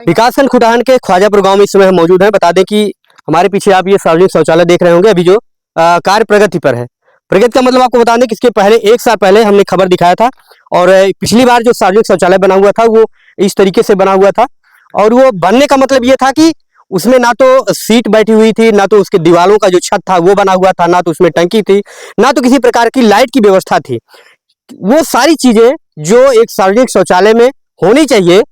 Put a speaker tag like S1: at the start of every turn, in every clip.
S1: विकासखंड खुटान के ख्वाजापुर गांव में इस समय हम मौजूद हैं। बता दें कि हमारे पीछे आप ये सार्वजनिक शौचालय देख रहे होंगे, अभी जो कार्य प्रगति पर है। प्रगति का मतलब आपको बता दें कि इसके पहले 1 साल पहले हमने खबर दिखाया था और पिछली बार जो सार्वजनिक शौचालय बना हुआ था वो इस तरीके से बना हुआ था और वो बनने का मतलब ये था कि उसमें ना तो सीट बैठी हुई थी, ना तो उसके दीवारों का जो छत था वो बना हुआ था, ना तो उसमें टंकी थी, ना तो किसी प्रकार की लाइट की व्यवस्था थी। वो सारी चीजें जो एक सार्वजनिक शौचालय में होनी चाहिए,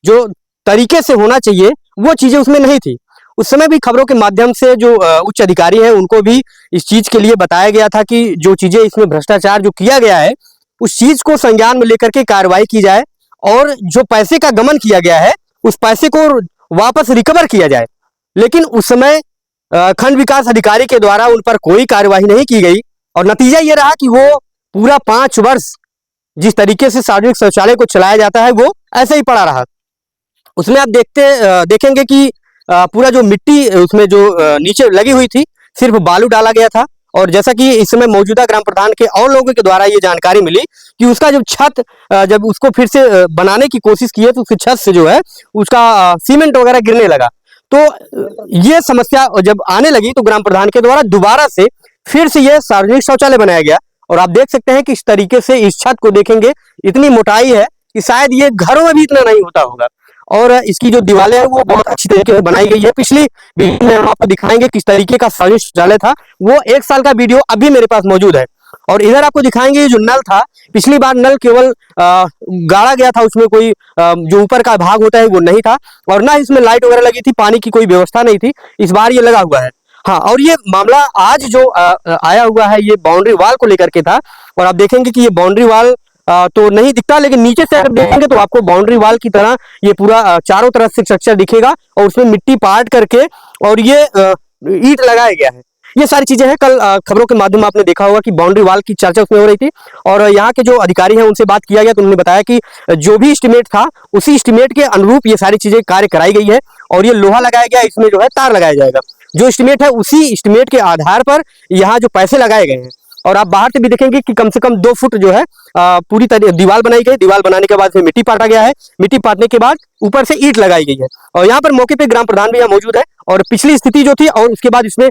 S1: जो तरीके से होना चाहिए, वो चीजें उसमें नहीं थी। उस समय भी खबरों के माध्यम से जो उच्च अधिकारी हैं उनको भी इस चीज के लिए बताया गया था कि जो चीजें इसमें भ्रष्टाचार जो किया गया है उस चीज को संज्ञान में लेकर के कार्रवाई की जाए और जो पैसे का गमन किया गया है उस पैसे को वापस रिकवर किया जाए। लेकिन उस समय खंड विकास अधिकारी के द्वारा उन पर कोई कार्यवाही नहीं की गई और नतीजा ये रहा कि वो पूरा 5 वर्ष जिस तरीके से सार्वजनिक शौचालय को चलाया जाता है वो ऐसे ही पड़ा रहा। उसमें आप देखेंगे कि पूरा जो मिट्टी उसमें जो नीचे लगी हुई थी, सिर्फ बालू डाला गया था। और जैसा कि इस समय मौजूदा ग्राम प्रधान के और लोगों के द्वारा ये जानकारी मिली कि उसका जब छत जब उसको फिर से बनाने की कोशिश की है तो उसकी छत से जो है उसका सीमेंट वगैरह गिरने लगा। तो ये समस्या जब आने लगी तो ग्राम प्रधान के द्वारा दोबारा से फिर से ये सार्वजनिक शौचालय बनाया गया और आप देख सकते हैं कि इस तरीके से इस छत को देखेंगे इतनी मोटाई है कि शायद ये घरों में भी इतना नहीं होता होगा और इसकी जो दीवारें है वो बहुत अच्छी तरीके से बनाई गई है। पिछली वीडियो में हम आपको दिखाएंगे किस तरीके का सार्वजनिक शौचालय था, वो 1 साल का वीडियो अभी मेरे पास मौजूद है। और इधर आपको दिखाएंगे जो नल था, पिछली बार नल केवल गाड़ा गया था, उसमें कोई जो ऊपर का भाग होता है वो नहीं था और ना इसमें लाइट वगैरह लगी थी, पानी की कोई व्यवस्था नहीं थी। इस बार ये लगा हुआ है। हाँ, और ये मामला आज जो आया हुआ है ये बाउंड्री वाल को लेकर के था और आप देखेंगे कि ये बाउंड्री वाल तो नहीं दिखता, लेकिन नीचे से अगर देखेंगे तो आपको बाउंड्री वाल की तरह ये पूरा चारों तरफ से स्ट्रक्चर दिखेगा और उसमें मिट्टी पाट करके और ये ईंट लगाया गया है। ये सारी चीजें हैं। कल खबरों के माध्यम में आपने देखा होगा कि बाउंड्री वाल की चर्चा उसमें हो रही थी और यहाँ के जो अधिकारी हैं उनसे बात किया गया तो उन्होंने बताया कि जो भी एस्टिमेट था उसी एस्टिमेट के अनुरूप ये सारी चीजें कार्य कराई गई है और ये लोहा लगाया गया, इसमें जो है तार लगाया जाएगा। जो एस्टिमेट है उसी एस्टिमेट के आधार पर यहाँ जो पैसे लगाए गए हैं और आप बाहर से भी देखेंगे कि कम से कम 2 फुट जो है पूरी तरह दीवार बनाई गई। दीवार बनाने के बाद फिर मिट्टी पाटा गया है, मिट्टी पाटने के बाद ऊपर से ईंट लगाई गई है और यहाँ पर मौके पे ग्राम प्रधान भी यहाँ मौजूद है और पिछली स्थिति जो थी और उसके बाद इसमें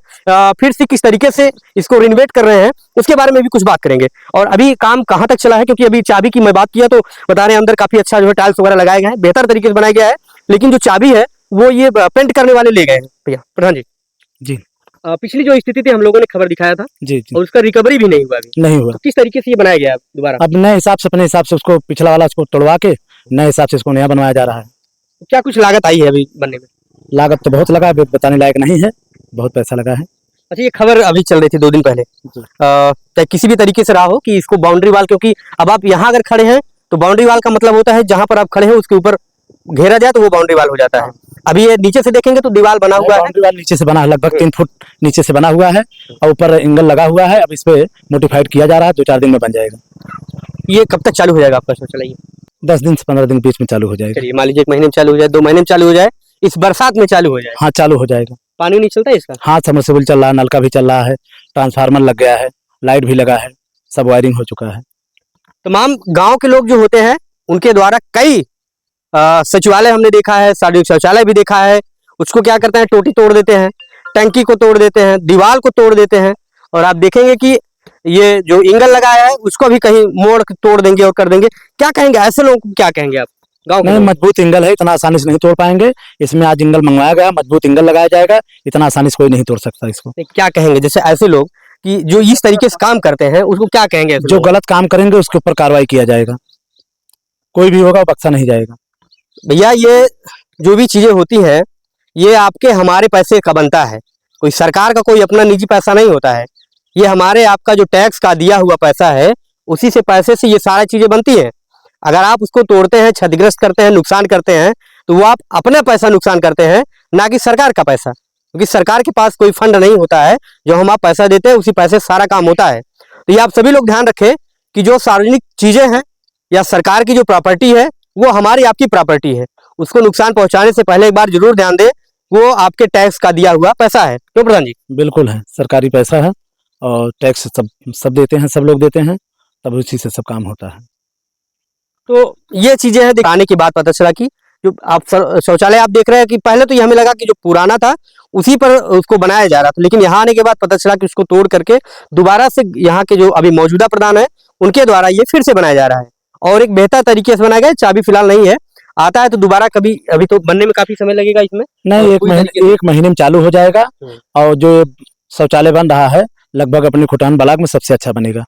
S1: फिर से किस तरीके से इसको रिनोवेट कर रहे हैं उसके बारे में भी कुछ बात करेंगे। और अभी काम कहाँ तक चला है, क्योंकि अभी चाबी की मैं बात किया तो बता रहे हैं अंदर काफी अच्छा जो है टाइल्स वगैरह लगाए गए हैं, बेहतर तरीके से बनाया गया है, लेकिन जो चाबी है वो ये पेंट करने वाले ले गए हैं। भैया प्रधान जी,
S2: जी
S1: पिछली जो स्थिति थी हम लोगों ने खबर दिखाया था
S2: जी जी
S1: और उसका रिकवरी भी नहीं हुआ अभी,
S2: नहीं हुआ।
S1: तो किस तरीके से ये बनाया गया है दोबारा?
S2: अब नए हिसाब से अपने हिसाब से उसको पिछला वाला उसको तोड़वा के नए हिसाब से इसको नया बनवाया जा रहा है।
S1: क्या कुछ लागत आई है अभी बनने में?
S2: लागत तो बहुत लगा, अभी बताने लायक नहीं है, बहुत पैसा लगा है।
S1: अच्छा, ये खबर अभी चल रही थी 2 दिन पहले, चाहे किसी भी तरीके से रहा हो कि इसको बाउंड्री वाल, क्योंकि अब आप यहाँ अगर खड़े हैं तो बाउंड्री वाल का मतलब होता है जहां पर आप खड़े हैं उसके ऊपर घेरा जाए तो वो बाउंड्री वाल हो जाता है। अभी ये नीचे से देखेंगे तो दीवार बना हुआ है,
S2: बाउंड्री वाल नीचे से बना है, लगभग 3 फुट नीचे से बना हुआ है और ऊपर एंगल लगा हुआ है। अब इस पे मोडिफाइड किया जा रहा है, 2-4 दिन में बन जाएगा।
S1: ये कब तक चालू हो जाएगा आपका शौचालय?
S2: 10 दिन से 15 दिन बीच में चालू हो जाएगा।
S1: चलिए मान लीजिए 1 महीने में चालू हो जाए, 2 महीने में चालू हो जाए, इस बरसात में चालू हो जाए।
S2: हाँ, चालू हो जाएगा।
S1: पानी नहीं चलता है इसका?
S2: हाँ, सबमर्सिबल चल रहा है, नलका भी चल रहा है, ट्रांसफार्मर लग गया है, लाइट भी लगा है, सब वायरिंग हो चुका है।
S1: तमाम गांव के लोग जो होते हैं उनके द्वारा कई सचिवालय हमने देखा है, सार्वजनिक शौचालय भी देखा है, उसको क्या करते हैं टोटी तोड़ देते हैं, टंकी को तोड़ देते हैं, दीवार को तोड़ देते हैं और आप देखेंगे कि ये जो एंगल लगाया है उसको भी कहीं मोड़ तोड़ देंगे और कर देंगे। क्या कहेंगे ऐसे लोगों को, क्या कहेंगे आप गाँव
S2: नहीं, मजबूत एंगल है, इतना आसानी से नहीं तोड़ पाएंगे। इसमें आज एंगल मंगवाया गया, मजबूत एंगल लगाया जाएगा, इतना आसानी से कोई नहीं तोड़ सकता इसको।
S1: क्या कहेंगे जैसे ऐसे लोग कि जो इस तरीके से काम करते हैं उसको क्या कहेंगे?
S2: जो गलत काम करेंगे उसके ऊपर कार्रवाई किया जाएगा, कोई भी होगा बख्शा नहीं जाएगा।
S1: भैया ये जो भी चीजें होती हैं ये आपके हमारे पैसे का बनता है, कोई सरकार का कोई अपना निजी पैसा नहीं होता है, ये हमारे आपका जो टैक्स का दिया हुआ पैसा है उसी से पैसे से ये सारी चीजें बनती हैं। अगर आप उसको तोड़ते हैं, क्षतिग्रस्त करते हैं, नुकसान करते हैं तो वो आप अपना पैसा नुकसान करते हैं, ना कि सरकार का पैसा, क्योंकि सरकार के पास कोई फंड नहीं होता है, जो हम आप पैसा देते हैं उसी पैसे सारा काम होता है। तो ये आप सभी लोग ध्यान रखें कि जो सार्वजनिक चीजें हैं या सरकार की जो प्रॉपर्टी है वो हमारी आपकी प्रॉपर्टी है, उसको नुकसान पहुंचाने से पहले एक बार जरूर ध्यान दें वो आपके टैक्स का दिया हुआ पैसा है। क्यों प्रधान जी?
S2: बिल्कुल है, सरकारी पैसा है और टैक्स सब देते हैं, सब लोग देते हैं, तब उसी से सब काम होता है।
S1: तो ये चीजें हैं, दिखाने की बात पता चला कि जो आप शौचालय आप देख रहे हैं कि पहले तो ये हमें लगा कि जो पुराना था उसी पर उसको बनाया जा रहा था, लेकिन यहाँ आने के बाद पता चला कि उसको तोड़ करके दोबारा से यहाँ के जो अभी मौजूदा प्रधान है उनके द्वारा ये फिर से बनाया जा रहा है और एक बेहतर तरीके से बनाया गया है। चाबी फिलहाल नहीं है, आता है तो दोबारा कभी, अभी तो बनने में काफी समय लगेगा इसमें।
S2: नहीं, एक महीने में चालू हो जाएगा। और जो शौचालय बन रहा है लगभग अपने खुटान ब्लॉक में सबसे अच्छा बनेगा।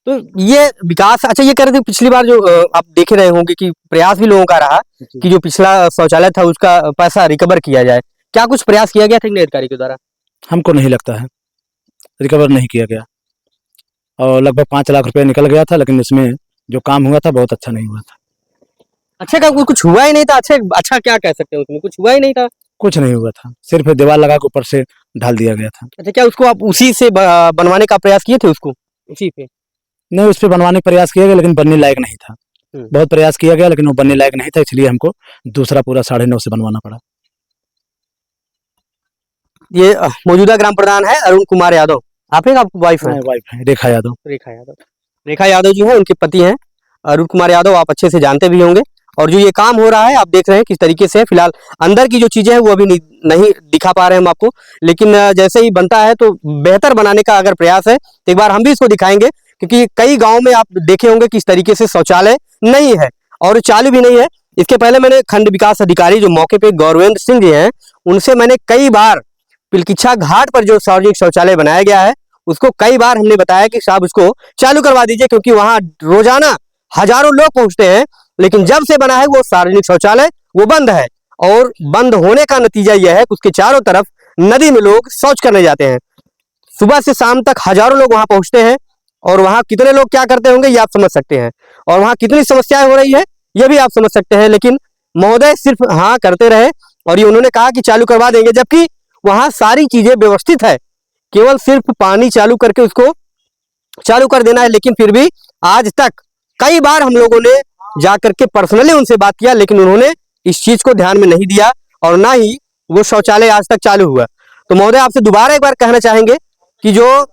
S1: तो ये विकास, अच्छा ये कह रहे थे पिछली बार जो आप देखे रहे होंगे कि प्रयास भी लोगों का रहा कि जो पिछला शौचालय था उसका पैसा रिकवर किया जाए, क्या कुछ प्रयास किया गया था नए अधिकारी के द्वारा?
S2: हमको नहीं लगता है रिकवर नहीं किया गया, और लगभग 5 लाख रुपए निकल गया था, लेकिन इसमें जो काम हुआ था बहुत अच्छा नहीं हुआ था।
S1: अच्छा का कुछ हुआ ही नहीं था? अच्छा क्या कह सकते हैं, उसमें कुछ हुआ ही नहीं था?
S2: कुछ नहीं हुआ था, सिर्फ दीवार लगा के ऊपर से ढाल दिया गया था।
S1: अच्छा, क्या उसको आप उसी से बनवाने का प्रयास किए थे उसको उसी पे?
S2: नहीं, उस पर बनवाने का प्रयास किया गया लेकिन बनने लायक नहीं था। बहुत प्रयास किया गया लेकिन वो बनने लायक नहीं था, इसलिए हमको दूसरा पूरा 9.5 से बनवाना पड़ा।
S1: ये मौजूदा ग्राम प्रधान है अरुण कुमार यादव, आप वाइफ है?
S2: वाइफ है रेखा यादव।
S1: रेखा यादव जी हैं, उनके पति हैं अरुण कुमार यादव, आप अच्छे से जानते भी होंगे। और जो ये काम हो रहा है आप देख रहे हैं किस तरीके से है। फिलहाल अंदर की जो चीजें हैं वो अभी नहीं दिखा पा रहे हैं हम आपको, लेकिन जैसे ही बनता है तो बेहतर बनाने का अगर प्रयास है तो एक बार हम भी इसको दिखाएंगे, क्योंकि कई गाँव में आप देखे होंगे किस तरीके से शौचालय नहीं है और चालू भी नहीं है। इसके पहले मैंने खंड विकास अधिकारी जो मौके पे गौरवेंद्र सिंह जी हैं, उनसे मैंने कई बार पिलकिच्छा घाट पर जो सार्वजनिक शौचालय बनाया गया है उसको कई बार हमने बताया कि साहब उसको चालू करवा दीजिए, क्योंकि वहां रोजाना हजारों लोग पहुंचते हैं। लेकिन जब से बना है वो सार्वजनिक शौचालय वो बंद है, और बंद होने का नतीजा यह है कि उसके चारों तरफ नदी में लोग शौच करने जाते हैं। सुबह से शाम तक हजारों लोग वहां पहुंचते हैं, और वहां कितने लोग क्या करते होंगे ये आप समझ सकते हैं, और वहां कितनी समस्याएं हो रही है ये भी आप समझ सकते हैं। लेकिन महोदय सिर्फ हाँ करते रहे, और ये उन्होंने कहा कि चालू करवा देंगे, जबकि वहां सारी चीजें व्यवस्थित है, केवल सिर्फ पानी चालू करके उसको चालू कर देना है। लेकिन फिर भी आज तक कई बार हम लोगों ने जाकर के पर्सनली उनसे बात किया, लेकिन उन्होंने इस चीज को ध्यान में नहीं दिया, और ना ही वो शौचालय आज तक चालू हुआ। तो महोदय आपसे दोबारा एक बार कहना चाहेंगे कि जो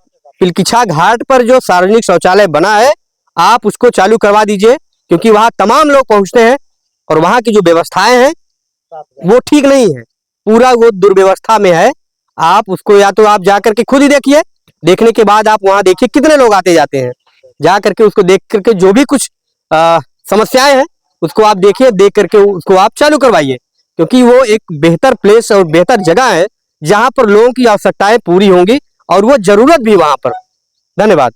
S1: पिलकिच्छा घाट पर जो सार्वजनिक शौचालय बना है आप उसको चालू करवा दीजिए, क्योंकि वहां तमाम लोग पहुंचते हैं और वहां की जो व्यवस्थाएं हैं वो ठीक नहीं है, पूरा वो दुर्व्यवस्था में है। आप उसको या तो आप जाकर के खुद ही देखिए, देखने के बाद आप वहां देखिए कितने लोग आते जाते हैं, जा करके उसको देख करके जो भी कुछ समस्याएं हैं उसको आप देखिए, देख करके उसको आप चालू करवाइए, क्योंकि वो एक बेहतर प्लेस और बेहतर जगह है जहां पर लोगों की आवश्यकताएं पूरी होंगी और वो जरूरत भी वहां पर। धन्यवाद।